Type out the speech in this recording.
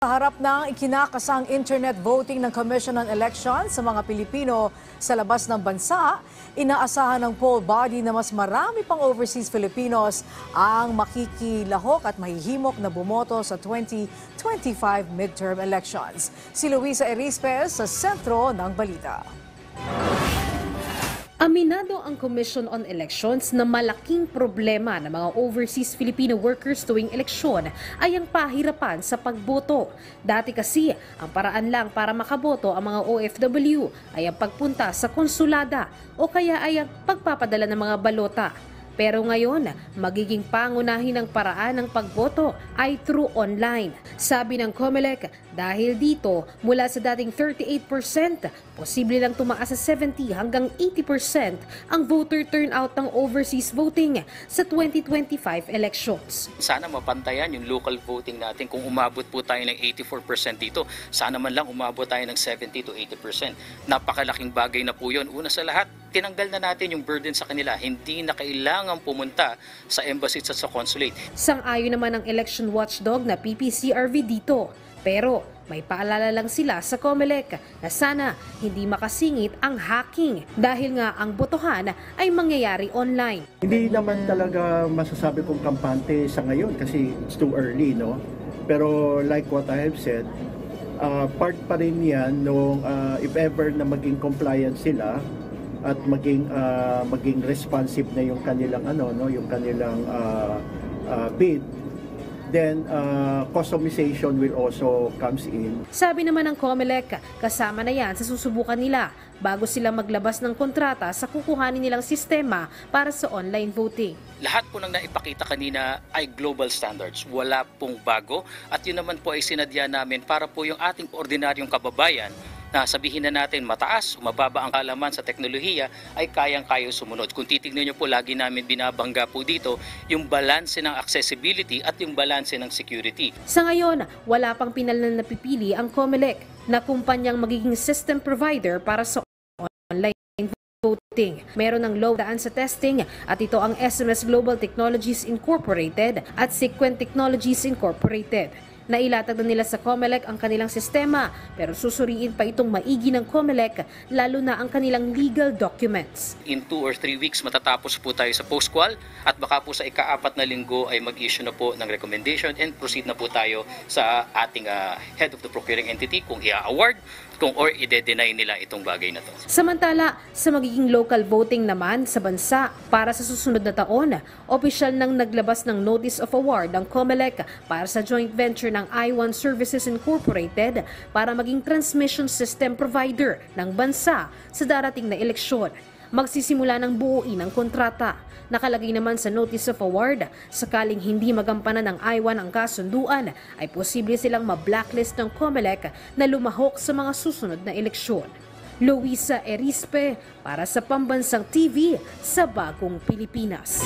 Sa harap ng ikinakasang internet voting ng Commission on Elections sa mga Pilipino sa labas ng bansa, inaasahan ng poll body na mas marami pang overseas Filipinos ang makikilahok at mahihimok na bumoto sa 2025 midterm elections. Si Luisa Erispe sa sentro ng balita. Aminado ang Commission on Elections na malaking problema ng mga overseas Filipino workers tuwing eleksyon ay ang pahirapan sa pagboto. Dati kasi, ang paraan lang para makaboto ang mga OFW ay ang pagpunta sa konsulada o kaya ay ang pagpapadala ng mga balota. Pero ngayon, magiging pangunahin ng paraan ng pagboto ay through online. Sabi ng COMELEC, dahil dito, mula sa dating 38%, posible lang tumaas sa 70 hanggang 80% ang voter turnout ng overseas voting sa 2025 elections. Sana mapantayan yung local voting natin. Kung umabot po tayo ng 84% dito, sana man lang umabot tayo ng 70 to 80%. Napakalaking bagay na po yun. Una sa lahat, tinanggal na natin yung burden sa kanila. Hindi na kailangan pumunta sa embassy at sa consulate. Sang-ayon naman ang election watchdog na PPCRV dito. Pero may paalala lang sila sa COMELEC na sana hindi makasingit ang hacking dahil nga ang botohan ay mangyayari online. Hindi naman talaga masasabi kong kampante sa ngayon kasi it's too early, no? Pero like what I have said, part pa rin yan nung if ever na maging compliant sila at maging responsive na yung kanilang yung kanilang bid, then customization will also comes in. Sabi naman ng COMELEC, kasama na yan sa susubukan nila bago sila maglabas ng kontrata sa kukuhanin nilang sistema para sa online voting. Lahat po ng naipakita kanina ay global standards. Wala pong bago at yun naman po ay sinadya namin para po yung ating ordinaryong kababayan na sabihin na natin mataas, mababa ang kaalaman sa teknolohiya ay kayang-kaya sumunod. Kung titignan nyo po, lagi namin binabangga po dito yung balanse ng accessibility at yung balanse ng security. Sa ngayon, wala pang pinal na napipili ang COMELEC na kumpanyang magiging system provider para sa online voting. Meron ng low daan sa testing at ito ang SMS Global Technologies Incorporated at Sequent Technologies Incorporated. Nailatag na nila sa COMELEC ang kanilang sistema pero susuriin pa itong maigi ng COMELEC lalo na ang kanilang legal documents. In 2 or 3 weeks matatapos po tayo sa post-qual at baka po sa ika-4 na linggo ay mag-issue na po ng recommendation and proceed na po tayo sa ating head of the procuring entity kung i-award or i-deny nila itong bagay na to. Samantala, sa magiging local voting naman sa bansa para sa susunod na taon, opisyal nang naglabas ng Notice of Award ang COMELEC para sa joint venture ng I1 Services Incorporated para maging transmission system provider ng bansa sa darating na eleksyon. Magsisimula ng buuin ang kontrata. Nakalagay naman sa Notice of Award, sakaling hindi magampanan ng I1 ang kasunduan, ay posible silang ma-blacklist ng COMELEC na lumahok sa mga susunod na eleksyon. Luisa Erispe para sa Pambansang TV sa Bagong Pilipinas.